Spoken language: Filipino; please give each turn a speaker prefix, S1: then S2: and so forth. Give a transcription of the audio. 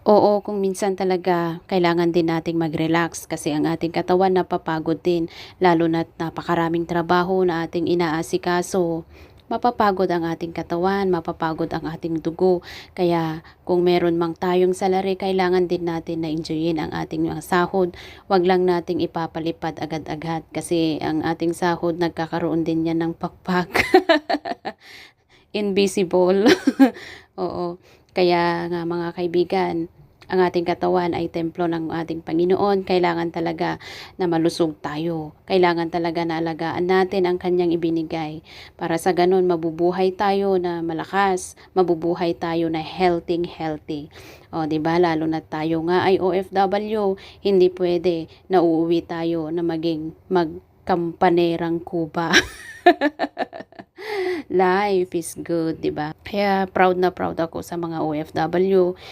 S1: Oo, kung minsan talaga kailangan din nating mag-relax kasi ang ating katawan napapagod din, lalo na't napakaraming trabaho na ating inaasikaso. Mapapagod ang ating katawan, mapapagod ang ating dugo. Kaya kung meron mang tayong salary, kailangan din natin na enjoyin ang ating mga sahod. Wag lang nating ipapalipad agad-agad kasi ang ating sahod nagkakaroon din yan ng pakpak. Invisible. Oo. Kaya nga mga kaibigan, ang ating katawan ay templo ng ating Panginoon. Kailangan talaga na malusog tayo. Kailangan talaga na alagaan natin ang kanyang ibinigay. Para sa ganun, mabubuhay tayo na malakas. Mabubuhay tayo na healthy. O, di ba? Lalo na tayo nga ay OFW, hindi pwede na uuwi tayo na maging magkampanerang kuba. Life is good, 'di ba? Kaya proud na proud ako sa mga OFW.